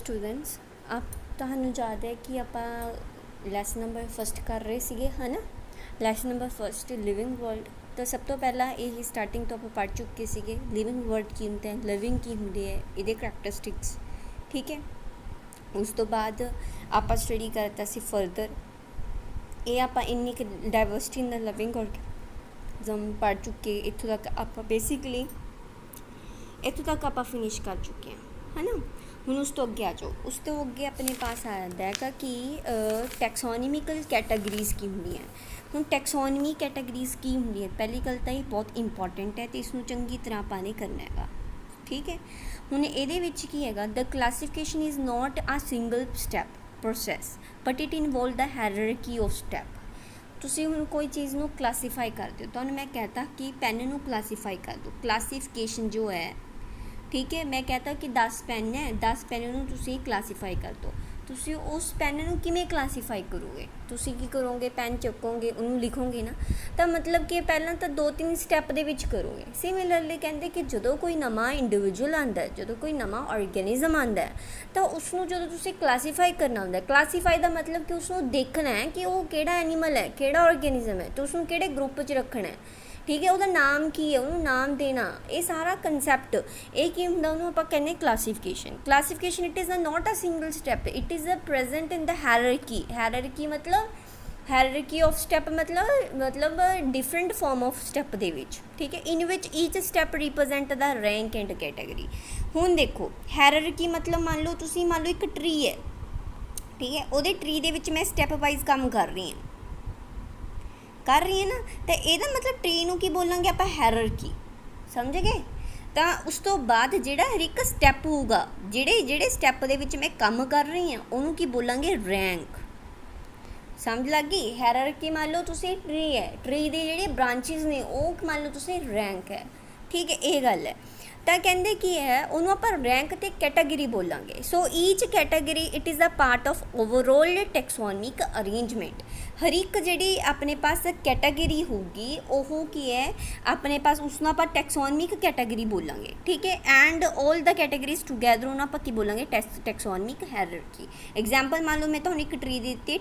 Students आप ਤੁਹਾਨੂੰ याद है कि ਆਪਾਂ ਲੈਸਨ ਨੰਬਰ ਫਸਟ ਕਰ ਰਹੇ ਸੀਗੇ ਹੈ ਨਾ। Lesson number first living world. ਤਾਂ ਸਭ ਤੋਂ ਪਹਿਲਾਂ ਇਹ ਸਟਾਰਟਿੰਗ ਤੋਂ ਆਪਾਂ ਪੜ੍ਹ ਚੁੱਕੇ ਸੀਗੇ ਲਿਵਿੰਗ ਵਰਲਡ ਕੀ ਹੁੰਦਾ ਹੈ, ਲਿਵਿੰਗ ਕੀ ਹੁੰਦੀ ਹੈ, ਇਹਦੇ ਕਰੈਕਟਰਿਸਟਿਕਸ। ਠੀਕ ਹੈ, ਉਸ ਤੋਂ ਬਾਅਦ ਆਪਾਂ ਸਟੱਡੀ ਕਰਤਾ ਸੀ ਫਰਦਰ ਇਹ ਆਪਾਂ ਇੰਨੀ ਕੁ ਡਾਇਵਰਸਿਟੀ ਇਨ ਦ ਲਿਵਿੰਗ ਔਰਗੈਨਿਜ਼ਮ ਪੜ੍ਹ ਚੁੱਕੇ। ਇੱਥੋਂ ਤੱਕ ਆਪਾਂ ਬੇਸਿਕਲੀ ਇੱਥੋਂ ਤੱਕ ਆਪਾਂ ਫਿਨਿਸ਼ ਕਰ ਚੁੱਕੇ ਹਾਂ ਹੈ ਨਾ। ਹੁਣ ਉਸ ਤੋਂ ਅੱਗੇ ਆ ਜਾਓ। ਉਸ ਤੋਂ ਅੱਗੇ ਆਪਣੇ ਪਾਸ ਆ ਜਾਂਦਾ ਹੈਗਾ ਕਿ ਟੈਕਸੋਨਮਿਕਲ ਕੈਟਾਗਰੀਜ਼ ਕੀ ਹੁੰਦੀਆਂ। ਹੁਣ ਟੈਕਸੋਨਮੀ ਕੈਟਾਗਰੀਜ਼ ਕੀ ਹੁੰਦੀਆਂ, ਪਹਿਲੀ ਗੱਲ ਤਾਂ ਇਹ ਬਹੁਤ ਇੰਪੋਰਟੈਂਟ ਹੈ ਅਤੇ ਇਸਨੂੰ ਚੰਗੀ ਤਰ੍ਹਾਂ ਆਪਾਂ ਨੇ ਕਰਨਾ ਹੈਗਾ। ਠੀਕ ਹੈ, ਹੁਣ ਇਹਦੇ ਵਿੱਚ ਕੀ ਹੈਗਾ, the classification is not a single step process but it involve the hierarchy of step. ਤੁਸੀਂ ਹੁਣ ਕੋਈ ਚੀਜ਼ ਨੂੰ ਕਲਾਸੀਫਾਈ ਕਰਦੇ ਹੋ, ਤੁਹਾਨੂੰ ਮੈਂ ਕਹਤਾ ਕਿ ਪੈਨ ਨੂੰ ਕਲਾਸੀਫਾਈ ਕਰ ਦਿਓ। ਕਲਾਸੀਫਿਕੇਸ਼ਨ ਜੋ ਹੈ, ठीक है, मैं कहता कि 10 ਪੈਨ है, 10 ਪੈਨ ਨੂੰ ਤੁਸੀਂ ਕਲਾਸੀਫਾਈ ਕਰ ਦਿਓ। ਤੁਸੀਂ ਉਸ ਪੈਨ ਨੂੰ ਕਿਵੇਂ ਕਲਾਸੀਫਾਈ ਕਰੋਗੇ? ਤੁਸੀਂ ਕੀ ਕਰੋਗੇ, ਪੈਨ ਚੱਕੋਗੇ, ਉਹਨੂੰ ਲਿਖੋਗੇ ਨਾ, ਤਾਂ ਮਤਲਬ ਕਿ ਪਹਿਲਾਂ ਤਾਂ 2-3 ਸਟੈਪ ਦੇ ਵਿੱਚ ਕਰੋਗੇ। ਸਿਮਿਲਰਲੀ ਕਹਿੰਦੇ ਕਿ ਜਦੋਂ ਕੋਈ ਨਵਾਂ ਇੰਡੀਵਿਜੂਅਲ ਆਉਂਦਾ, ਜਦੋਂ ਕੋਈ ਨਵਾਂ ਆਰਗੈਨਿਜ਼ਮ ਆਉਂਦਾ ਤਾਂ ਉਸਨੂੰ ਜਦੋਂ ਤੁਸੀਂ ਕਲਾਸੀਫਾਈ ਕਰਨਾ ਹੁੰਦਾ, ਕਲਾਸੀਫਾਈ ਦਾ ਮਤਲਬ ਕਿ ਉਸਨੂੰ ਦੇਖਣਾ ਹੈ ਕਿ ਉਹ ਕਿਹੜਾ ਐਨੀਮਲ ਹੈ, ਕਿਹੜਾ ਆਰਗੈਨਿਜ਼ਮ ਹੈ, ਅਤੇ ਉਸਨੂੰ ਕਿਹੜੇ ਗਰੁੱਪ 'ਚ ਰੱਖਣਾ ਹੈ। ਠੀਕ ਹੈ, ਉਹਦਾ ਨਾਮ ਕੀ ਹੈ, ਉਹਨੂੰ ਨਾਮ ਦੇਣਾ, ਇਹ ਸਾਰਾ ਕੰਸੈਪਟ ਇਹ ਕੀ ਹੁੰਦਾ, ਉਹਨੂੰ ਆਪਾਂ ਕਹਿੰਦੇ classification. Classification it is a not a single step, it is a present in the hierarchy. Hierarchy ਮਤਲਬ ਹਾਇਰਾਰਕੀ ਆਫ ਸਟੈਪ ਮਤਲਬ ਡਿਫਰੈਂਟ ਫਾਰਮ ਆਫ ਸਟੈਪ ਦੇ ਵਿੱਚ। ਠੀਕ ਹੈ, in which each step represent the rank and category. ਹੁਣ ਦੇਖੋ hierarchy ਮਤਲਬ ਮੰਨ ਲਓ ਇੱਕ ਟਰੀ ਹੈ। ਠੀਕ ਹੈ, ਉਹਦੇ ਟਰੀ ਦੇ ਵਿੱਚ ਮੈਂ ਸਟੈਪ ਵਾਈਜ਼ ਕੰਮ ਕਰ ਰਹੀ ਹਾਂ ਨਾ, ਤਾਂ ਇਹਦਾ ਮਤਲਬ ਟਰੀ ਨੂੰ ਕੀ ਬੋਲਾਂਗੇ ਆਪਾਂ, ਹਾਇਰਾਰਕੀ। ਸਮਝ ਗਏ? ਤਾਂ ਉਸ ਤੋਂ ਬਾਅਦ ਜਿਹੜਾ ਹਰ ਇੱਕ ਸਟੈਪ ਹੋਊਗਾ, ਜਿਹੜੇ ਸਟੈਪ ਦੇ ਵਿੱਚ ਮੈਂ ਕੰਮ ਕਰ ਰਹੀ ਹਾਂ ਉਹਨੂੰ ਕੀ ਬੋਲਾਂਗੇ, ਰੈਂਕ। ਸਮਝ ਲੱਗ ਗਈ? ਹਾਇਰਾਰਕੀ ਮੰਨ ਲਓ ਤੁਸੀਂ ਟਰੀ ਹੈ, ਟਰੀ ਦੇ ਜਿਹੜੇ ਬ੍ਰਾਂਚਿਸ ਨੇ ਉਹ ਮੰਨ ਲਓ ਤੁਸੀਂ ਰੈਂਕ ਹੈ। ਠੀਕ ਹੈ, ਇਹ ਗੱਲ ਹੈ। ਤਾਂ ਕਹਿੰਦੇ ਕੀ ਹੈ, ਉਹਨੂੰ ਆਪਾਂ ਰੈਂਕ ਅਤੇ ਕੈਟਾਗਰੀ ਬੋਲਾਂਗੇ। So each category it is a part of overall taxonomic arrangement. ਹਰ ਇੱਕ ਜਿਹੜੀ ਆਪਣੇ ਪਾਸ ਕੈਟਾਗਰੀ ਹੋਊਗੀ ਉਹ ਕੀ ਹੈ, ਆਪਣੇ ਪਾਸ ਉਸਨੂੰ ਆਪਾਂ ਟੈਕਸੋਨਮਿਕ ਕੈਟਾਗਰੀ ਬੋਲਾਂਗੇ। ਠੀਕ ਹੈ, and all the categories together ਉਹਨੂੰ ਆਪਾਂ ਕੀ ਬੋਲਾਂਗੇ, ਟੈਕਸੋਨਮਿਕ ਹਾਇਰਾਰਕੀ। ਐਗਜ਼ਾਮਪਲ ਮੰਨ ਲਓ ਮੈਂ ਤੁਹਾਨੂੰ ਇੱਕ ਟਰੀ ਦੇ ਦਿੱਤੀ,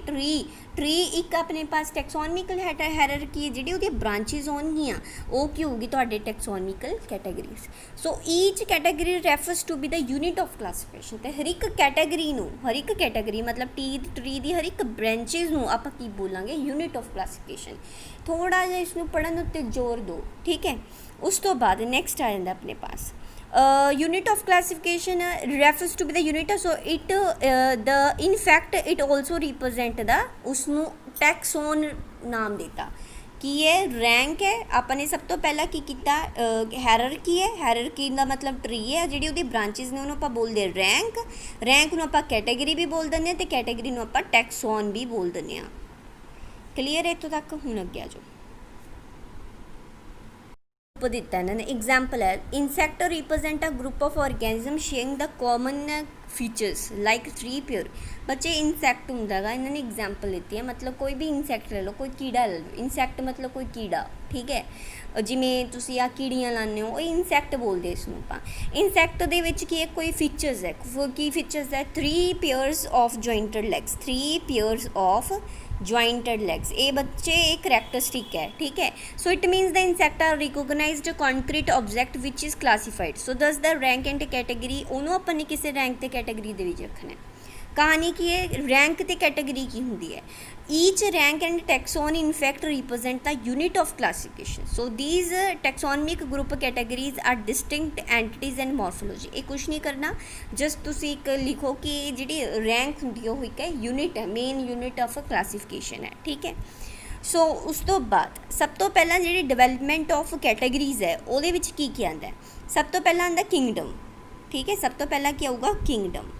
ਟਰੀ ਇੱਕ ਆਪਣੇ ਪਾਸ ਟੈਕਸੋਨਮਿਕਲ ਹਾਇਰਾਰਕੀ ਹੈ, ਜਿਹੜੀ ਉਹਦੀਆਂ ਬ੍ਰਾਂਚਿਸ ਹੋਣਗੀਆਂ ਉਹ ਕੀ ਹੋਊਗੀ, ਤੁਹਾਡੇ taxonomical categories. So each category refers to be the unit of classification. ਅਤੇ ਹਰ ਇੱਕ ਕੈਟਾਗਰੀ ਮਤਲਬ ਟਰੀ ਦੀ ਹਰ ਇੱਕ ਬ੍ਰਾਂਚਿਸ ਨੂੰ ਆਪਾਂ ਕੀ ਬੋਲਾਂਗੇ, ਯੂਨਿਟ ਆਫ ਕਲਾਸੀਫਿਕੇਸ਼ਨ। ਥੋੜ੍ਹਾ ਜਿਹਾ ਇਸਨੂੰ ਪੜ੍ਹਨ ਉੱਤੇ ਜ਼ੋਰ ਦਿਓ। ਠੀਕ ਹੈ, ਉਸ ਤੋਂ ਬਾਅਦ ਨੈਕਸਟ ਆ ਜਾਂਦਾ ਆਪਣੇ ਪਾਸ unit of classification refers to be the unit, so it in fact it also represent the उसनू टैक्सोन नाम देता कि ये रैंक है। आपने सब तो पहला की किया, हायरारकी है, हायरारकी का मतलब ट्री है, जी वो ब्रांचेस ने उन्होंने आप बोलते रैंक नूं आप कैटेगरी भी बोल दें तो कैटेगरी नूं आप टैक्सोन भी बोल दें। क्लीयर है? इतों तक हुण अगे आ जाओ। दिता इन्होंने एग्जाम्पल है, insect represent a group of organism sharing the common features like 3 pair. बच्चे इंसैक्ट होंगे, इन्होंने एग्जाम्पल दी है, मतलब कोई भी इंसैक्ट ले लो, कोई कीड़ा ले लो। इंसैक्ट मतलब कोई कीड़ा। ठीक है, जिमें तुसी आ कीड़ियाँ लाने हो, इंसैक्ट बोलते इसनूं आपां। इंसैक्ट दे विच की है, कोई फीचर्स है, की फीचर्स है, 3 pairs of jointed legs, 3 pairs of jointed legs. ये बच्चे एक करैक्टरिस्टिक है। ठीक है, so it means the insect are recognised concrete object which is classified. So thus the rank and category उन्होंने अपन ने किसी रैंक ते कैटेगरी दे विच रखना है। कहानी की है, रैंक ते कैटेगरी की होंगी है। Each rank and taxon in fact represent the unit of classification. So these taxonomic group categories are distinct entities and morphology. ये कुछ नहीं करना, जस्ट तुसी एक लिखो कि जी रैंक होंगी वो एक है यूनिट है, मेन यूनिट ऑफ क्लासीफिकेशन है। ठीक है, सो उस तो बाद सब तो पहला जी डिवेलपमेंट ऑफ कैटेगरीज है वो की आंदा है। सब तो पहला आंदा किंगडम। ठीक है, सब तो पहला क्या होगा, किंगडम।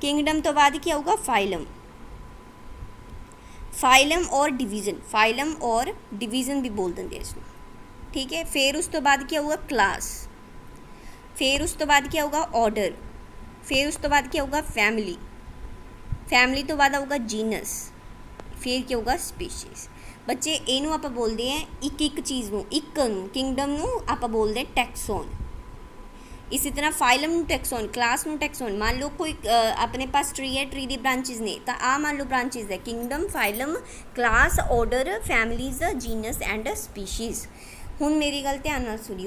किंगडम तो बाद क्या होगा, फाइलम और डिवीज़न। फाइलम और डिवीज़न भी बोल देंगे इसमें। ठीक है, फिर उस तो बाद क्या होगा, क्लास। फिर उस तो बाद क्या होगा, ऑर्डर। फिर उस तो बाद क्या होगा, फैमिली। फैमिली तो बाद होगा जीनस। फिर क्या होगा, स्पीशीज़। बच्चे इनू आप बोलते हैं एक चीज़ नूं, एक किंगडम नूं आप बोलते हैं टैक्सोन। इसी तरह फाइलम ਨੂੰ ਟੈਕਸੋਨ, ਕਲਾਸ ਨੂੰ ਟੈਕਸੋਨ। ਮੰਨ ਲਓ ਕੋਈ ਆਪਣੇ ਪਾਸ ਟਰੀ ਹੈ, ਟਰੀ ਦੀ ਬ੍ਰਾਂਚਿਸ ਨੇ, ਤਾਂ ਆ ਮੰਨ ਲਓ ਬ੍ਰਾਂਚਿਸ ਹੈ kingdom, phylum, class, order, families, genus and species. ਹੁਣ ਮੇਰੀ ਗੱਲ ਧਿਆਨ ਨਾਲ ਸੁਣਿਓ।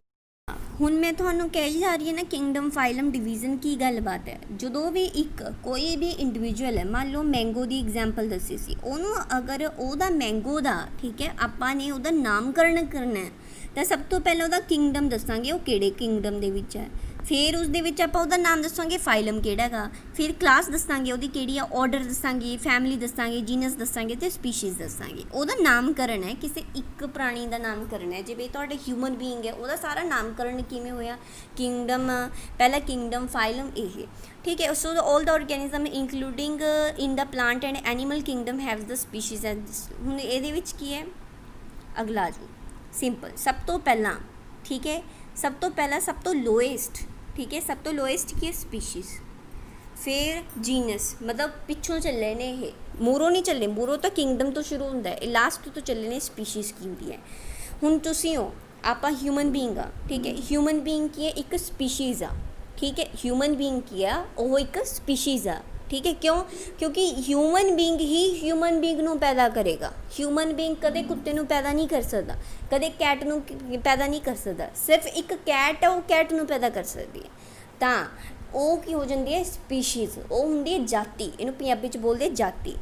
ਹੁਣ ਮੈਂ ਤੁਹਾਨੂੰ ਕਹੀ ਜਾ ਰਹੀ ਹਾਂ ਨਾ ਕਿੰਗਡਮ, ਫਾइलम, ਡਿਵੀਜ਼ਨ ਕੀ ਗੱਲਬਾਤ ਹੈ। ਜਦੋਂ ਵੀ ਇੱਕ ਕੋਈ ਵੀ ਇੰਡੀਵਿਜੂਅਲ ਹੈ, ਮੰਨ ਲਓ ਮੈਂਗੋ ਦੀ ਐਗਜ਼ਾਮਪਲ ਦੱਸੀ ਸੀ, ਉਹਨੂੰ ਅਗਰ ਉਹਦਾ ਮੈਂਗੋ ਦਾ ਠੀਕ ਹੈ ਆਪਾਂ ਨੇ ਉਹਦਾ ਨਾਮਕਰਨ ਕਰਨਾ ਹੈ ਤਾਂ ਸਭ ਤੋਂ ਪਹਿਲਾਂ ਉਹਦਾ ਕਿੰਗਡਮ ਦੱਸਾਂਗੇ ਉਹ ਕਿਹੜੇ ਕਿੰਗਡਮ ਦੇ ਵਿੱਚ ਹੈ। ਫਿਰ ਉਸ ਦੇ ਵਿੱਚ ਆਪਾਂ ਉਹਦਾ ਨਾਮ ਦੱਸਾਂਗੇ ਫਾइलम ਕਿਹੜਾ ਹੈਗਾ, ਫਿਰ ਕਲਾਸ ਦੱਸਾਂਗੇ ਉਹਦੀ ਕਿਹੜੀ ਆ, ਆਰਡਰ ਦੱਸਾਂਗੇ, ਫੈਮਿਲੀ ਦੱਸਾਂਗੇ, ਜੀਨਸ ਦੱਸਾਂਗੇ ਅਤੇ ਸਪੀਸ਼ੀਜ਼ ਦੱਸਾਂਗੇ। ਉਹਦਾ ਨਾਮਕਰਨ ਹੈ ਕਿਸੇ ਇੱਕ ਪ੍ਰਾਣੀ ਦਾ ਨਾਮਕਰਨ ਹੈ। ਜਿਵੇਂ ਤੁਹਾਡੇ ਹਿਊਮਨ ਬੀਇੰਗ ਹੈ, ਉਹਦਾ ਸਾਰਾ ਨਾਮਕਰਨ ਕਿਵੇਂ ਹੋਇਆ, ਕਿੰਗਡਮ, ਪਹਿਲਾ ਕਿੰਗਡਮ, ਫਾइलम ਇਹ ठीक है। So all the organism including in the plant and animal kingdom have the species as. हुण इहदे विच की है अगला जो सिंपल सब तो पहला ठीक है, सब तो पहला सब तो लोएस्ट ठीक है, सब तो लोएस्ट की है स्पीशीज, फिर जीनस मतलब पिछों चले ने ये मूरों नहीं चले, मूरों तो किंगडम तो शुरू होंदा है, लास्ट तो चले ने स्पीशीज की होंदी है। हुण तुसीं हो आपां ह्यूमन बीइंग आ ठीक है, ह्यूमन बीइंग की है एक स्पीशीज़ आ ठीक है, ह्यूमन बीइंग की आ वो एक स्पीशीज़ आ ठीक है। क्यों? क्योंकि ह्यूमन बीइंग ही ह्यूमन बीइंग नूं पैदा करेगा। ह्यूमन बीइंग कदे कुत्ते नूं पैदा नहीं कर सकदा, कदे कैट नूं पैदा नहीं कर सकदा, सिर्फ एक कैट है वो कैट नूं पैदा कर सकदी है। तां वो की हो जाती है स्पीशीज़, वो हुंदी है जाति, इहनूं पंजाबी च बोलदे जाति।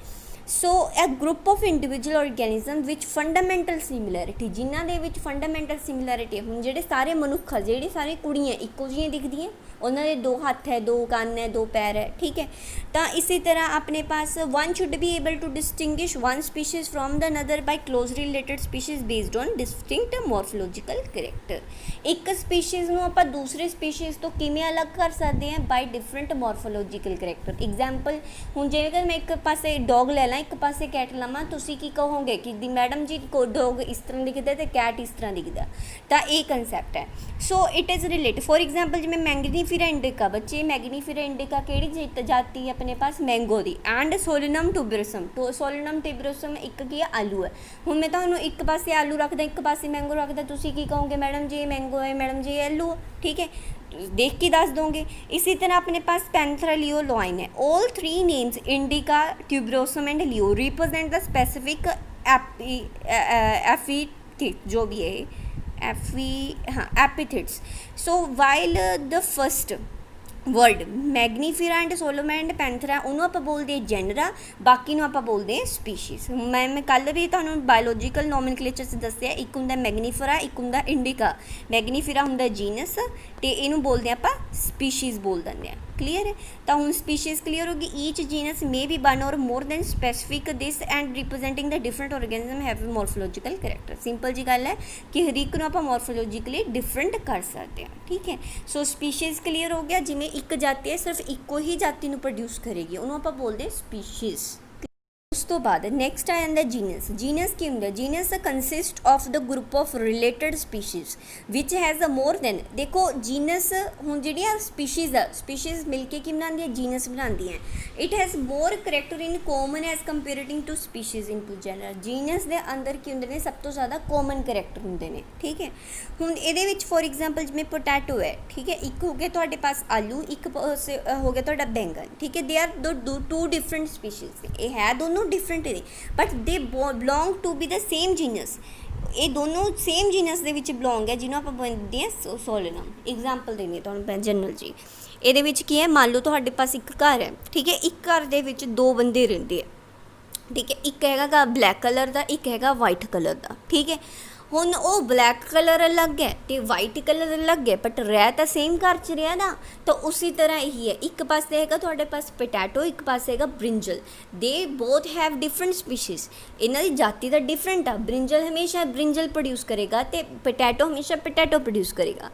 So a group of individual organism which fundamental similarity, जिन्हां दे विच फंडामेंटल सिमिलैरिटी हुण जिहड़े सारे मनुख आ, जिहड़ी सारी कुड़ियां इक्को जिहियां दिखदियां, उन्होंने दो हाथ है, दो कान है, दो पैर है ठीक है। तो इसी तरह अपने पास one should be able to distinguish one species from the another by closely related species based on distinct morphological character. एक स्पीशीज़ नूं आपां दूसरे स्पीशीज़ तो किवें अलग कर सकते हैं, by different morphological character. Example हुण जेकर मैं एक पासे डॉग ले ला, एक पासे कैट लवां, तुसीं की कहोगे कि मैडम जी को डॉग इस तरह दिखदा ते कैट इस तरह दिखदा, तो ये कंसैप्ट है। So it is related. For example जिवें मैग्नीफेरा इंडिका, बच्चे मैग्नीफेरा इंडिका किहड़ी जाति है अपने पास, मैंगो दी, एंड सोलिनम ट्यूबरोसम, तो सोलिनम ट्यूबरोसम एक की है आलू है। हुण मैं तुहानूं एक पासे आलू रखदा, एक पासे मैंगो रखदा, तुसीं की कहोगे मैडम जी मैंगो है, मैडम जी आलू ठीक है, देख के दस दोगे। इसी तरह अपने पास पैंथरा, लियो, लॉइन है। All three names indica, tuberosum and leo represent the specific epithet, जो भी है epithets. So while the first word Mangifera and Solanum and Panthera उन्होंने आप बोलते हैं जेनरा, बाकी नूं आप बोलते हैं स्पीशीज़। मैं कल भी तुहानूं बायोलॉजिकल नोमनक्लेचर से दस्सिया, एक हुंदा मैग्नीफेरा, एक हुंदा इंडिका। मैग्नीफेरा हुंदा जीनस ते इहनूं बोलते हैं आप स्पीशीज़ बोल दिंदे हैं। क्लीयर है? तो हुण स्पीशीज़ क्लीयर होगी। Each genus may be one or more than specific this and representing the different organism have morphological character. Simple जी गल है कि हर एक नूं आपां मॉर्फोलॉजिकली डिफरेंट कर सकते हैं ठीक है। सो स्पीशीज़ क्लीयर हो गया, जिवें एक जाति है सिर्फ इक्को ही जाति नूं प्रोड्यूस करेगी, उन्होंने आपां बोलते हैं स्पीशीज़। उस तो बाद नैक्सट आ जाता जीनस। जीनस की होंगे, genus consist of the group of related species which has a more than. देखो जीनस हुण जिहड़ियां स्पीशीज़ आ, स्पीशीज़ मिलके की बनाती है, जीनस बनाती हैं। It has more character in common as comparing to species in two genera. Genus के अंदर की होंगे ने सब तो ज़्यादा कॉमन करैक्टर होंगे ने ठीक है। हुण इहदे विच फॉर एग्जाम्पल जिवें पोटैटो है ठीक है, एक हो गया तुहाडे पास आलू, एक हो गया तुहाडा बैंगन ठीक है। They are two different species, ये है दोनों डिफरेंट ने but they belong to be the same genus. ये दोनों सेम जीनस दे विच बिलोंग है, जिन्होंने आप बोलते हैं सोलिनम। एग्जाम्पल देनी तुहानूं जनरल जी, ये विच की है, मान लो तुहाडे पास एक घर है ठीक है, एक घर दे विच दो बंदे रहिंदे है ठीक है, एक हैगा ब्लैक कलर का, एक हैगा वाइट कलर का ठीक है। हुण वो ब्लैक कलर अलग है तो वाइट कलर अलग है, बट रह तो सेम घर च रहा ना। तो उसी तरह यही है, एक पासे हैगा तुहाडे पास पोटैटो, एक पासे हैगा brinjal. They both have different species, इन्हां दी जाति तो डिफरेंट आ। ब्रिंजल हमेशा ब्रिंजल प्रोड्यूस करेगा तो पोटैटो हमेशा पोटैटो प्रोड्यूस करेगा,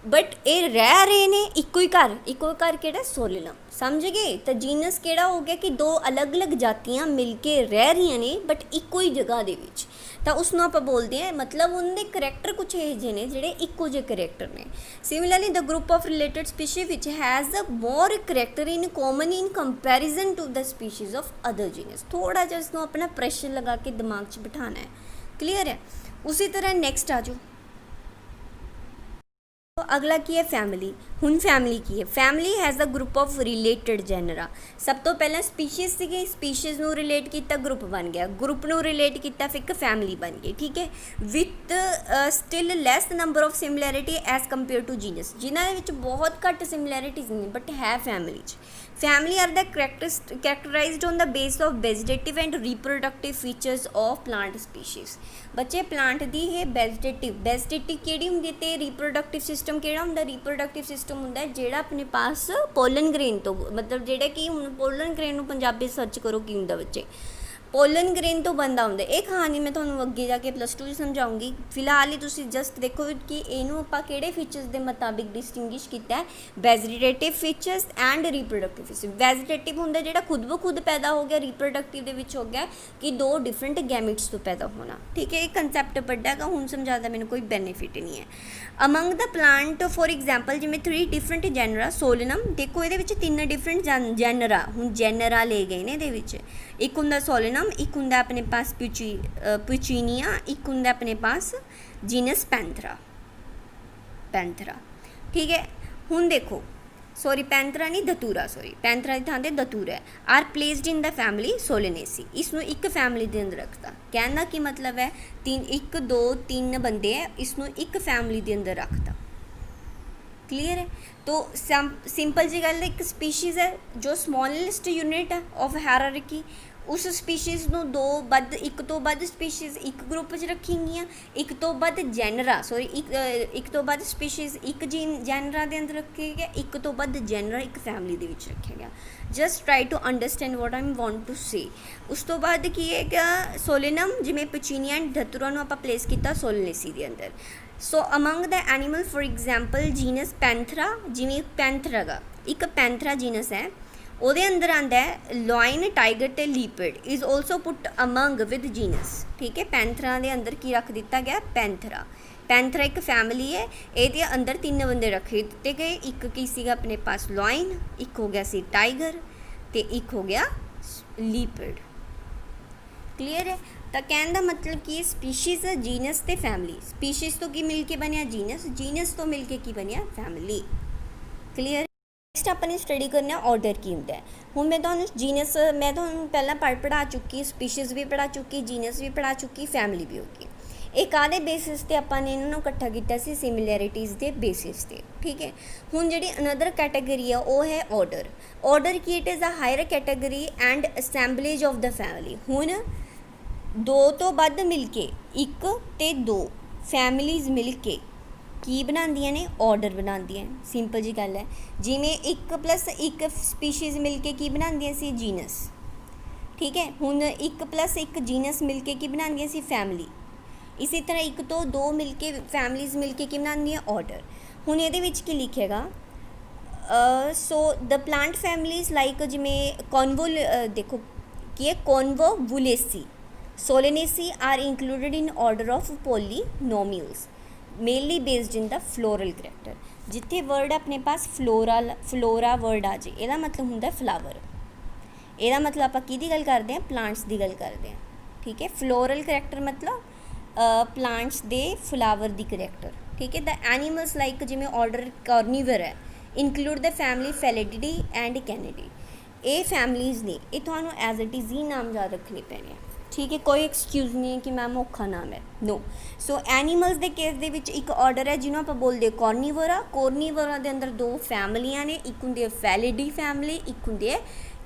बट ये रह रहे ने इक्को ही घर केड़ा सोलिनम। समझ गए? तो जीनस केड़ा हो गया कि दो अलग अलग जातियां मिलके रह रही ने बट इक्को ही जगह दे विच, तो उसनों आप बोलते हैं मतलब उनके करैक्टर कुछ ये जे ने जिहड़े इक्को जे करैक्टर ने। Similarly the group of related species which has a more character in common in comparison to the species of other genus. थोड़ा जिहा इसनों अपना प्रेशर लगा के दिमाग च बिठाना है। क्लीयर है? उसी तरह नैक्सट आ जाओ। तो अगला की है फैमिली। ਹੁਣ ਫੈਮਿਲੀ ਕੀ ਹੈ? Family has a group of related genera. ਸਭ ਤੋਂ ਪਹਿਲਾਂ ਸਪੀਸ਼ੀਜ਼ ਸੀਗੇ, ਸਪੀਸ਼ੀਜ਼ ਨੂੰ ਰਿਲੇਟ ਕੀਤਾ, ਗਰੁੱਪ ਬਣ ਗਿਆ, ਗਰੁੱਪ ਨੂੰ ਰਿਲੇਟ ਕੀਤਾ, ਫਿਰ ਇੱਕ ਫੈਮਿਲੀ ਬਣ ਗਈ, ਠੀਕ ਹੈ। With still less number of similarity as compare to genus, ਜਿਨ੍ਹਾਂ ਦੇ ਵਿੱਚ ਬਹੁਤ ਘੱਟ ਸਿਮਿਲੈਰਿਟੀਜ਼ ਨੇ ਬਟ ਹੈ ਫੈਮਿਲੀ 'ਚ। ਫੈਮਿਲੀ ਆਰ ਦਾ characterized on the basis of vegetative and reproductive features of plant species। ਬੱਚੇ ਪਲਾਂਟ ਦੀ ਇਹ ਵੈਜੀਟੇਟਿਵ ਕਿਹੜੀ ਹੁੰਦੀ ਹੈ ਤੇ ਰੀਪਰੋਡਕਟਿਵ ਸਿਸਟਮ ਕਿਹੜਾ ਹੁੰਦਾ? ਰੀਪਰੋਡਕਟਿਵ ਸਿਸਟਮ ਹੁੰਦਾ ਜਿਹੜਾ ਆਪਣੇ ਪਾਸ ਪੋਲਨ ਗ੍ਰੇਨ ਤੋਂ, ਮਤਲਬ ਜਿਹੜਾ ਕਿ ਹੁਣ ਪੋਲਨ ਗ੍ਰੇਨ ਨੂੰ ਪੰਜਾਬੀ ਸਰਚ ਕਰੋ ਕੀ ਹੁੰਦਾ ਬੱਚੇ, ਪੋਲਨ ਗ੍ਰੇਨ ਤੋਂ ਬੰਦਾ ਹੁੰਦਾ। ਇਹ ਕਹਾਣੀ ਮੈਂ ਤੁਹਾਨੂੰ ਅੱਗੇ ਜਾ ਕੇ +2 'ਚ ਸਮਝਾਉਂਗੀ। ਫਿਲਹਾਲ ਹੀ ਤੁਸੀਂ ਜਸਟ ਦੇਖੋ ਕਿ ਇਹਨੂੰ ਆਪਾਂ ਕਿਹੜੇ ਫੀਚਰਸ ਦੇ ਮੁਤਾਬਿਕ ਡਿਸਟਿੰਗਿਸ਼ ਕੀਤਾ ਹੈ, vegetative features and reproductive feature. Vegetative ਹੁੰਦਾ ਜਿਹੜਾ ਖੁਦ ਬ ਖੁਦ ਪੈਦਾ ਹੋ ਗਿਆ, ਰੀਪਰੋਡਕਟਿਵ ਦੇ ਵਿੱਚ ਹੋ ਗਿਆ ਕਿ 2 ਡਿਫਰੈਂਟ ਗੈਮਿਟਸ ਤੋਂ ਪੈਦਾ ਹੋਣਾ, ਠੀਕ ਹੈ। ਇਹ ਕੰਸੈਪਟ ਵੱਡਾ ਹੈਗਾ, ਹੁਣ ਸਮਝਾਉਣ ਦਾ ਮੈਨੂੰ ਕੋਈ ਬੈਨੀਫਿਟ ਨਹੀਂ ਹੈ। Among the plant for example ਜਿਵੇਂ 3 ਡਿਫਰੈਂਟ ਜੈਨਰਾ, ਸੋਲਨਮ ਦੇਖੋ ਇਹਦੇ ਵਿੱਚ 3 ਡਿਫਰੈਂਟ ਜੈਨਰਾ, ਹੁਣ ਜੈਨਰਾ ਲੈ ਗਏ ਨੇ ਇਹਦੇ ਵਿੱਚ। ਇੱਕ ਹੁੰਦਾ ਸੋਲਨਮ, ਇੱਕ ਹੁੰਦਾ ਆਪਣੇ ਪਾਸ ਪੁਚੀਨੀਆ, ਇੱਕ ਹੁੰਦਾ ਆਪਣੇ ਪਾਸ ਜੀਨਸ ਪੈਂਥਰਾ, ਠੀਕ ਹੈ। ਹੁਣ ਦੇਖੋ ਸੌਰੀ ਪੈਂਥਰਾ ਨਹੀਂ ਧਤੂਰਾ, ਸੌਰੀ ਪੈਂਥਰਾ ਦੀ ਥਾਂ 'ਤੇ ਧਤੂਰਾ ਹੈ। ਆਰ ਪਲੇਸਡ ਇਨ ਦਾ ਫੈਮਿਲੀ ਸੋਲੇਨੇਸੀ, ਇਸ ਨੂੰ ਇੱਕ ਫੈਮਿਲੀ ਦੇ ਅੰਦਰ ਰੱਖਤਾ। ਕਹਿਣ ਦਾ ਕੀ ਮਤਲਬ ਹੈ, 1 2 3 ਬੰਦੇ ਹੈ, ਇਸ ਨੂੰ ਇੱਕ ਫੈਮਿਲੀ ਦੇ ਅੰਦਰ ਰੱਖਤਾ। क्लियर है? तो सिंपल जी गल, एक स्पीशीज़ है जो स्मॉलेस्ट यूनिट है ऑफ हायरार्की, उस स्पीशीज़ ਨੂੰ ਇੱਕ ਤੋਂ ਵੱਧ ਸਪੀਸ਼ੀਜ਼ ਇੱਕ ਗਰੁੱਪ 'ਚ ਰੱਖੀਆਂ, ਇੱਕ ਤੋਂ ਵੱਧ ਜੈਨਰਾ ਇੱਕ ਤੋਂ ਵੱਧ ਸਪੀਸ਼ੀਜ਼ ਇੱਕ ਜੈਨਰਾ ਦੇ ਅੰਦਰ ਰੱਖਿਆ ਗਿਆ, ਇੱਕ ਤੋਂ ਵੱਧ ਜੈਨਰਾ ਇੱਕ ਫੈਮਿਲੀ ਦੇ ਵਿੱਚ ਰੱਖਿਆ ਗਿਆ। Just try to understand what I want to say. ਉਸ ਤੋਂ ਬਾਅਦ ਕੀ ਹੈਗਾ, ਸੋਲੇਨਮ ਜਿਵੇਂ ਪਚੀਨੀਆ ਐਂਡ ਧਤੂਰਾ ਨੂੰ ਆਪਾਂ ਪਲੇਸ ਕੀਤਾ ਸੋਲੇਨੇਸੀ ਦੇ ਅੰਦਰ। So among the animal for example genus Panthera, ਜਿਵੇਂ ਪੈਂਥਰਾ ਗਾ ਇੱਕ ਪੈਂਥਰਾ ਜੀਨਸ ਹੈ, ਉਹਦੇ ਅੰਦਰ ਆਂਦਾ ਹੈ ਲਾਇਨ, ਟਾਈਗਰ ਤੇ leopard is also put among with genus, ਠੀਕ ਹੈ। ਪੈਂਥਰਾ ਦੇ ਅੰਦਰ ਕੀ ਰੱਖ ਦਿੱਤਾ ਗਿਆ, ਪੈਂਥਰਾ ਇੱਕ ਫੈਮਿਲੀ ਹੈ, ਇਹਦੇ ਅੰਦਰ 3 ਬੰਦੇ ਰੱਖੇ ਦਿੱਤੇ ਗਏ। ਇੱਕ ਕੀ ਸੀਗਾ ਆਪਣੇ ਪਾਸ ਲਾਇਨ, ਇੱਕ ਹੋ ਗਿਆ ਸੀ ਟਾਈਗਰ ਤੇ ਇੱਕ ਹੋ ਗਿਆ ਲੀਪਰਡ। ਕਲੀਅਰ ਹੈ? ਤਾਂ ਕਹਿਣ ਦਾ ਮਤਲਬ ਕਿ ਸਪੀਸ਼ੀਜ਼ ਹੈ, ਜੀਨਸ ਤੇ ਫੈਮਿਲੀ। ਸਪੀਸ਼ੀਜ਼ ਤੋਂ ਕੀ ਮਿਲ ਕੇ ਬਣਿਆ, ਜੀਨਸ ਤੋਂ ਮਿਲ ਕੇ ਕੀ ਬਣਿਆ, ਫੈਮਿਲੀ। ਕਲੀਅਰ? ਨੈਕਸਟ ਆਪਾਂ ਨੇ ਸਟੱਡੀ ਕਰਨਾ ਆਰਡਰ ਕੀ ਹੁੰਦਾ ਹੈ। ਹੁਣ ਮੈਂ ਤੁਹਾਨੂੰ ਜੀਨਸ ਮੈਂ ਤੁਹਾਨੂੰ ਪਹਿਲਾਂ ਪੜ੍ਹਾ ਚੁੱਕੀ, ਸਪੀਸ਼ੀਜ਼ ਵੀ ਪੜ੍ਹਾ ਚੁੱਕੀ, ਜੀਨਸ ਵੀ ਪੜ੍ਹਾ ਚੁੱਕੀ, ਫੈਮਿਲੀ ਵੀ ਹੋ ਗਈ। ਇਹ ਕਾਹਦੇ ਬੇਸਿਸ 'ਤੇ ਆਪਾਂ ਨੇ ਇਹਨਾਂ ਨੂੰ ਇਕੱਠਾ ਕੀਤਾ ਸੀ, ਸਿਮਿਲੈਰਿਟੀਜ਼ ਦੇ ਬੇਸਿਸ 'ਤੇ, ਠੀਕ ਹੈ। ਹੁਣ ਜਿਹੜੀ ਅਨਦਰ ਕੈਟਾਗਰੀ ਆ ਉਹ ਹੈ ਆਰਡਰ ਕੀ, it is a higher category and assemblage of the family. ਹੁਣ 2 ਤੋਂ ਵੱਧ ਮਿਲ ਕੇ, 1 ਤੇ 2 ਫੈਮਿਲੀਜ਼ ਮਿਲ ਕੇ ਕੀ ਬਣਾਉਂਦੀਆਂ ਨੇ, ਆਰਡਰ ਬਣਾਉਂਦੀਆਂ। ਸਿੰਪਲ ਜੀ ਗੱਲ ਹੈ, ਜਿਵੇਂ 1 + 1 ਸਪੀਸ਼ੀਜ਼ ਮਿਲ ਕੇ ਕੀ ਬਣਾਉਂਦੀਆਂ ਸੀ, ਜੀਨਸ, ਠੀਕ ਹੈ। ਹੁਣ 1 + 1 ਜੀਨਸ ਮਿਲ ਕੇ ਕੀ ਬਣਾਉਂਦੀਆਂ ਸੀ, ਫੈਮਿਲੀ। ਇਸੇ ਤਰ੍ਹਾਂ 1 ਤੋਂ 2 ਮਿਲ ਕੇ ਫੈਮਿਲੀਜ਼ ਮਿਲ ਕੇ ਕੀ ਬਣਾਉਂਦੀਆਂ, ਆਰਡਰ। ਹੁਣ ਇਹਦੇ ਵਿੱਚ ਕੀ ਲਿਖੇਗਾ, so the plant families like ਜਿਵੇਂ ਦੇਖੋ ਕੀ ਹੈ, Convolvulaceae, Solanaceae are included in order of Polemoniales mainly based in the floral character. जिथे वर्ड अपने पास फ्लोरा वर्ड आ जाए, यदा मतलब होंगे फ्लावर। यदा मतलब आप की गल करते हैं, प्लांट्स की गल करते हैं, ठीक है। फ्लोरल करैक्टर मतलब प्लांट्स दे फ्लावर की करैक्टर, ठीक है। द एनीमल्स लाइक जिमें ऑर्डर कॉर्नीवर है, include the family Felidae and Canidae. ये फैमिलीज़ ने ये थानू एज इट इज़ ही नाम याद रखने पैने, ठीक है। कोई एक्सक्यूज़ नहीं है कि मैम औखा नाम है, नो। सो एनीमल्स के केस दे विच एक ऑर्डर है जिन्होंने आप बोलते कॉर्नीवोरा के अंदर 2 फैमिलियां ने, एक होंगी फैलिडी फैमिली, एक होंगी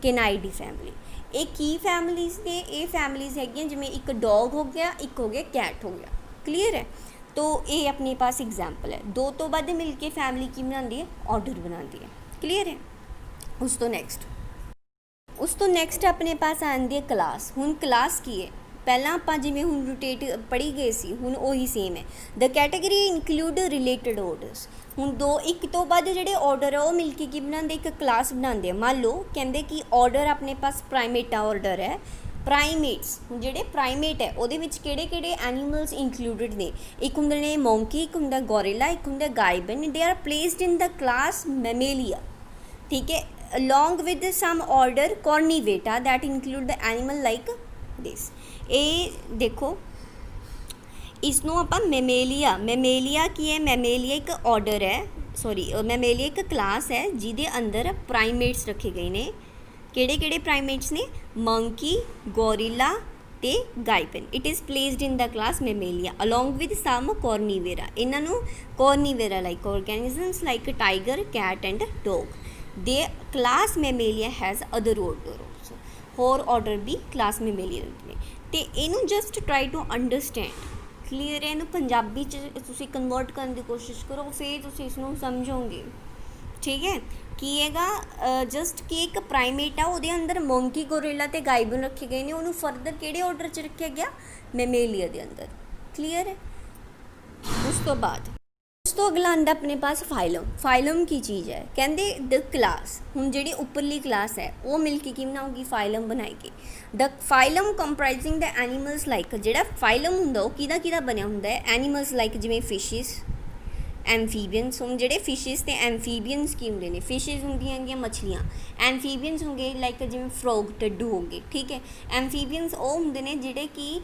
कैनाइडी फैमिली। ये की फैमिलीज़ ने, ये फैमिलीज़ है जिमें एक डॉग हो गया, एक हो गया कैट हो गया। क्लीयर है? तो ये अपने पास एग्जाम्पल है। 2 तो वध मिल के फैमिली की बनाती है, ऑर्डर बनाती है। क्लीयर है? उस तो नैक्सट अपने पास आती है क्लास। हुण क्लास की है, पहला आप जिमें हुण रोटेट पढ़ी गए सी, हुण उही सेम है। The category include related orders. हुण 1 तो बाद जिहड़े ऑर्डर है वो मिल के की बनाते, एक क्लास बनाते हैं। मान लो कहते कि ऑर्डर अपने पास प्राइमेटा ऑर्डर है, प्राइमेट्स जिहड़े प्राइमेट है ਉਹਦੇ ਵਿੱਚ ਕਿਹੜੇ एनीमल्स इंक्लूडेड ने, एक हुंदे ने मोंकी, एक हुंदा गोरिल्ला, एक हुंदा gibbon. They are placed in the class Mammalia, ठीक है, along with some order Cornivata that include the animal like this। ये देखो इसनों आप मैमेलिया की है, मैमेलिया एक ऑर्डर है सॉरी मैमेलिया एक क्लास है जिहदे अंदर प्राइमेट्स रखे गए ने। किहड़े किहड़े प्राइमेट्स ने? मंकी, गोरिल्ला ते gibbon. It is placed in the class Mammalia along with some Carnivora. इन्हां नूं Carnivora like organisms like tiger, cat and dog. The class Mammalia has other order also. होर ऑर्डर भी class Mammalia ने। ते इनू just try to understand. Clear है? इनू पंजाबी च तुसीं कन्वर्ट करने की कोशिश करो, फिर तुसीं इसनूं समझोगे। ठीक है, की हैगा जस्ट कि एक प्राइमेट आ, उहदे अंदर मंकी, गोरिल्ला ते गाइबन रखे गए ने। उन्होंने फरदर किहड़े ऑर्डर च रखा गया? मैमेलिया दे अंदर। क्लीयर है? उस तो बाद उस तो अगला आंदा अपने पास फाइलम। फाइलम की चीज़ है? कहते द क्लास। हुण जिहड़ी उपरली क्लास है वो मिल के की बनाऊगी? फाइलम बनाएगी। The phylum comprising the animals like, जिहड़ा फाइलम हुंदा वो किहदा किहदा बनिया हुंदा है? एनीमल्स लाइक जिवें फिशिस, एम्फीबियंस। हुण जिहड़े फिशिस ते एम्फीबियंस की हुंदे ने? फिशिस हुंदियां गईयां मछलियां, एम्फीबियंस होंगे लाइक जिवें फ्रॉग, टड्डू हो गए। ठीक है, एम्फीबियंस वो हुंदे ने जिहड़े कि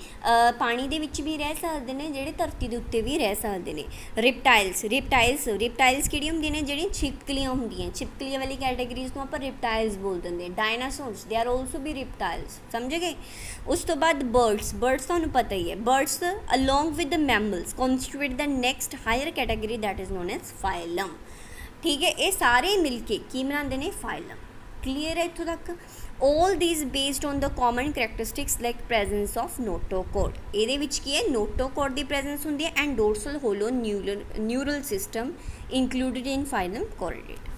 पानी दे विच भी रह सकदे ने, जिहड़े धरती दे उत्ते भी रह सकदे ने। रिप्टाइल्स, रिप्टाइल्स किहड़ी हुंदियां ने? जिहड़ियां छिपकलियां हुंदियां। छिपकलियां वाली कैटेगरीज नूं आपां रिप्टाइल्स बोल दिंदे। डायनासोर्स दे आर ऑल्सो भी रिप्टाइल्स। समझ गए? उस तो बाद बर्ड्स तुहानूं पता ही है। Birds along with the mammals constitute the next higher category that is known as phylum. ठीक है, ये सारे मिलके की बनाते हैं? फाइलम। क्लीयर है इत्थों तक? All these based on the common characteristics like presence of notochord. ये की है? नोटोकॉड की प्रेजेंस होंगी है and dorsal hollow neural system included in phylum Chordata.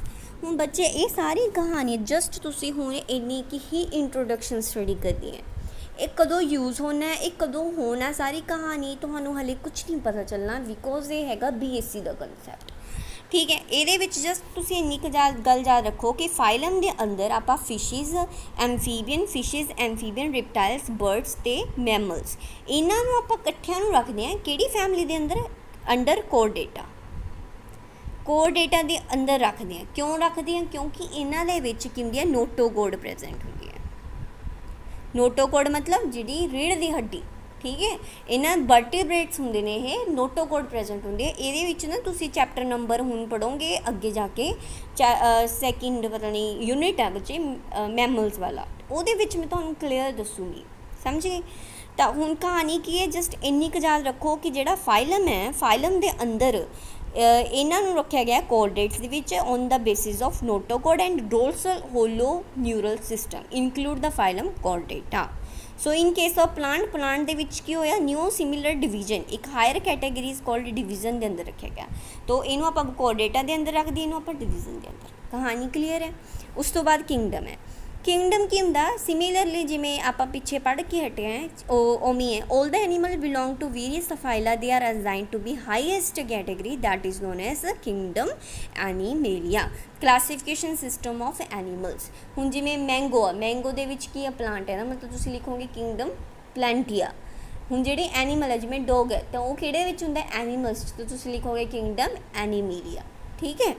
हुण बच्चे ये सारी कहानी जस्ट तुसीं हुण इन्नी की ही इंट्रोडक्शन स्टडी करनी है। एक कदों यूज़ होना है, एक कदों होना, सारी कहानी तुहानूं हले कुछ नहीं पता चलना बिकॉज ये हैगा BSc का कंसैप्ट। ठीक है, ये जस्ट तुसीं इन्नी गल याद रखो कि फाइलम के अंदर आपां फिशिज, एम्फीबियन, रिप्टाइल्स, बर्ड्स ते मैमल्स इन्हां नूं आपां इकट्ठिਆਂ नूं रखदे हां किहड़ी फैमिली दे अंदर? अंडर कोरडेटा। कोरडेटा के अंदर रखते हैं। क्यों रखते हैं? क्योंकि इन्हां दे विच की हुंदी है? नोटोकॉड प्रेजेंट होंदी है। नोटोकॉड मतलब जिहड़ी रीढ़ की हड्डी। ठीक है, इन्हां वर्टिब्रेट्स होंदे ने, ये नोटोकॉड प्रेजेंट होंदे। ये विच ना तुसीं चैप्टर नंबर हुण पढ़ोगे अगे जाके, सैकेंड पता नहीं यूनिट है बच्चे मैमल्स वाला, उहदे विच मैं तुहानूं क्लीयर दसूँगी। समझ गए? तो हुण कहानी की है? जस्ट इन्नी क याद रखो कि जिहड़ा फाइलम है, फाइलम के अंदर इन्हां नूं रखिया गया कोऑर्डिनेट्स दे विच on the basis of notochord and dorsal hollow neural system include the phylum Chordata. So in case of plant दे विच की होया? न्यू सिमिलर डिवीजन, एक higher category is called division के अंदर रखा गया। तो इनू आपां कॉर्डेटा के अंदर रख दी, इनू आपां डिवीजन के अंदर। कहानी क्लीयर है? उस तो बाद किंगडम है। किंगडम की हुंदा? सिमिलरली जिमें आपां पिछे पढ़ के हटे हैं ओमी है। All the animal belong to various phyla, they are assigned to be highest category that is known as kingdom Animalia. Classification system of animals. हुण जिमें मैंगो मैंगो दे विच की प्लांट है ना, मतलब तुसीं लिखोगे किंगडम प्लांटिया। हुण जिहड़े एनिमल है जिमें डॉग है तो वो किहड़े विच हुंदा? एनिमल्स, तो तुसीं लिखोगे किंगडम एनिमेलिया। ठीक है,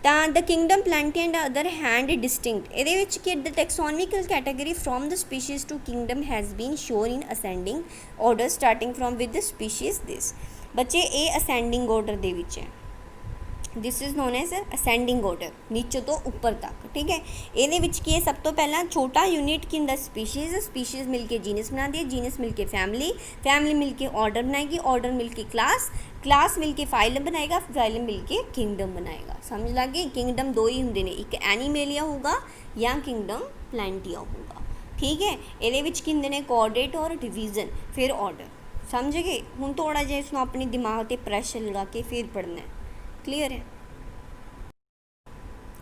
the kingdom Plantae and other hand distinct. ये the taxonomical category from the species to kingdom has been shown in ascending order starting from with the species this. बच्चे ये असेंडिंग ऑर्डर दे विच है। This is known as ascending order, नीचे तो ऊपर तक। ठीक है, ये की है? सब तो पहला छोटा यूनिट की द स्पीशीज मिलके जीनस बना दिए, जीनस मिलके फैमिली मिलके ऑर्डर बनाएगी, ऑर्डर मिलके क्लास मिलके फाइलम बनाएगा, फाइलम मिलके किंगडम बनाएगा। समझ लगे? किंगडम दो ही होंगे ने, एक एनिमेलिया होगा या किंगडम प्लांटिया होगा। ठीक है, ये की होंगे ने? कोऑर्डिनेट और डिवीजन, फिर ऑर्डर। समझ गए? हुण थोड़ा जिहा इसनूं अपने दिमाग पर प्रैशर लगा के फिर पढ़ना है। क्लीयर है?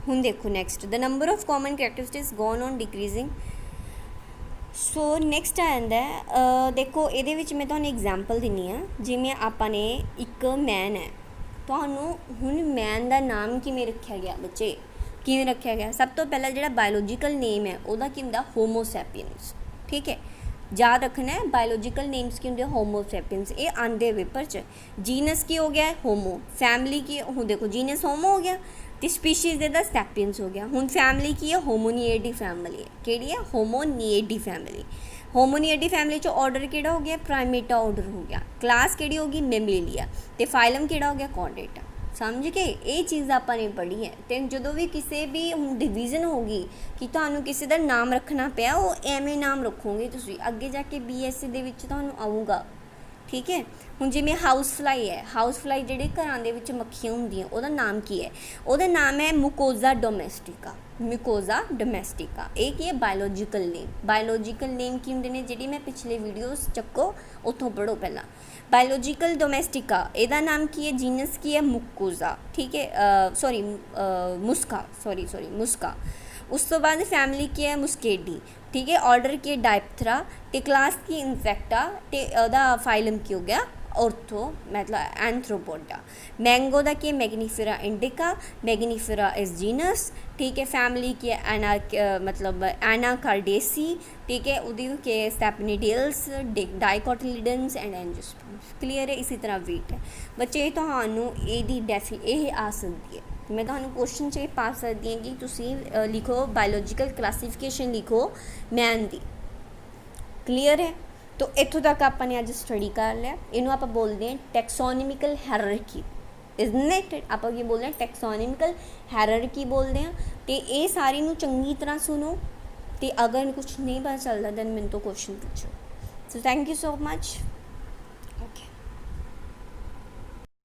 हुण देखो next, the number of common characteristics gone on decreasing. So next आ जाता है, देखो ये मैं तुहानूं एग्जाम्पल दिनी हाँ। जिमें आपां ने एक मैन है, तुहानूं हुण मैन का नाम किवें रखा गया बच्चे? किवें रखा गया? सब तो पहला जिहड़ा बायोलॉजिकल नेम है उहदा की हुंदा? Homo sapiens. ठीक है, याद रखना है बायोलॉजिकल नेम्स की होंगे होमो सैपियंस। ये आंदे पेपर च। जीनस की हो गया? होमो। फैमिली की हूँ देखो, जीनस होमो हो गया तो स्पीशीज़ दा सैपियंस हो गया। हुण फैमिली की है? होमोनिएडी फैमिली है। किहड़ी है? होमोनिएडी फैमिली। होमोनिएडी फैमिली चो ऑर्डर किहड़ा हो गया? प्राइमेटा ऑर्डर हो गया। क्लास किहड़ी होगी? मैमेलिया। तो फाइलम किहड़ा हो गया? कॉर्डेटा। ਸਮਝ ਕੇ ਇਹ ਚੀਜ਼ ਆਪਾਂ ਨੇ ਪੜ੍ਹੀ ਹੈ। ਤੇ ਜਦੋਂ ਵੀ ਕਿਸੇ ਵੀ ਹੁਣ ਡਿਵੀਜ਼ਨ ਹੋਗੀ ਕਿ ਤੁਹਾਨੂੰ ਕਿਸੇ ਦਾ ਨਾਮ ਰੱਖਣਾ ਪਿਆ, ਉਹ ਐਵੇਂ ਨਾਮ ਰੱਖੋਗੇ ਤੁਸੀਂ, ਅੱਗੇ ਜਾ ਕੇ BSc ਦੇ ਵਿੱਚ ਤੁਹਾਨੂੰ ਆਊਗਾ। ਠੀਕ ਹੈ, ਹੁਣ ਜਿਵੇਂ ਹਾਊਸ ਫਲਾਈ ਹੈ, ਹਾਊਸ ਫਲਾਈ ਜਿਹੜੇ ਘਰਾਂ ਦੇ ਵਿੱਚ ਮੱਖੀਆਂ ਹੁੰਦੀਆਂ, ਉਹਦਾ ਨਾਮ ਕੀ ਹੈ? ਉਹਦਾ ਨਾਮ ਹੈ ਮੁਕੋਜ਼ਾ ਡੋਮੈਸਟਿਕਾ। ਮਿਕੋਜ਼ਾ ਡੋਮੈਸਟਿਕਾ, ਇਹ ਕੀ ਹੈ? ਬਾਇਓਲੋਜੀਕਲ ਨੇਮ। ਬਾਇਓਲੋਜੀਕਲ ਨੇਮ ਕੀ ਹੁੰਦੇ ਨੇ? ਜਿਹੜੀ ਮੈਂ ਪਿਛਲੇ ਵੀਡੀਓਜ਼ ਚੱਕੋ ਉੱਥੋਂ ਪੜ੍ਹੋ ਪਹਿਲਾਂ। ਬਾਇਓਲੋਜੀਕਲ ਡੋਮੈਸਟਿਕਾ, ਇਹਦਾ ਨਾਮ ਕੀ ਹੈ? ਜੀਨਸ ਕੀ ਹੈ? ਮੁਕੋਜ਼ਾ। ਠੀਕ ਹੈ, ਸੌਰੀ ਮੁਸਕਾ, ਸੌਰੀ ਮੁਸਕਾ। ਉਸ ਤੋਂ ਬਾਅਦ ਫੈਮਿਲੀ ਕੀ ਹੈ? ਮੁਸਕੇਡੀ। ਠੀਕ ਹੈ, ਆਰਡਰ ਕੀ ਹੈ? ਡਾਇਪਥਰਾ। ਤੇ ਕਲਾਸ ਕੀ? ਇਨਸੈਕਟਾ। ਤੇ ਉਹਦਾ ਫਾਈਲਮ ਕੀ ਹੋ ਗਿਆ? ਔਰਥੋ ਮਤਲਬ ਐਂਥਰੋਪੋਡਾ। ਮੈਂਗੋ ਦਾ ਕੀ? Mangifera indica. Mangifera is genus. ठीक है, फैमिली की एना मतलब एनाकार्डेसी। ठीक है, ਉਹਦੀ के ਸਟੈਪਨੀਡੀਅਲਸ, ਡਾਈਕੋਟਿਲੀਡਨਸ ਐਂਡ ਐਂਜੋਸਪਰਮਸ। ਕਲੀਅਰ ਹੈ। ਇਸੇ ਤਰ੍ਹਾਂ ਵੇਟ ਹੈ ਬੱਚੇ, ਤੁਹਾਨੂੰ ਇਹਦੀ ਇਹ ਆ ਸਕਦੀ ਹੈ। ਮੈਂ ਤੁਹਾਨੂੰ ਕੁਐਸਚਨ 'ਚ ਇਹ ਪਾ ਸਕਦੀ ਹਾਂ ਕਿ ਤੁਸੀਂ ਲਿਖੋ ਬਾਇਓਲੋਜੀਕਲ ਕਲਾਸੀਫਿਕੇਸ਼ਨ ਲਿਖੋ ਮੈਨ ਦੀ। ਕਲੀਅਰ ਹੈ। ਤੋ ਇੱਥੋਂ ਤੱਕ ਆਪਾਂ ਨੇ ਅੱਜ ਸਟੱਡੀ ਕਰ ਲਿਆ। ਇਹਨੂੰ ਆਪਾਂ ਬੋਲਦੇ ਹਾਂ ਟੈਕਸੋਨੋਮਿਕਲ ਹਾਇਰਾਰਕੀ। ਇਜ਼ਨਟ ਆਪਾਂ ਕੀ ਬੋਲਦੇ ਹਾਂ? ਟੈਕਸੋਨੋਮਿਕਲ ਹਾਇਰਾਰਕੀ ਬੋਲਦੇ ਹਾਂ। ਅਤੇ ਇਹ ਸਾਰੀ ਨੂੰ ਚੰਗੀ ਤਰ੍ਹਾਂ ਸੁਣੋ, ਅਤੇ ਅਗਰ ਕੁਛ ਨਹੀਂ ਪਤਾ ਚੱਲਦਾ ਦੈਨ ਮੈਨੂੰ ਤੋਂ ਕੁਐਸਚਨ ਪੁੱਛੋ। So thank you so much.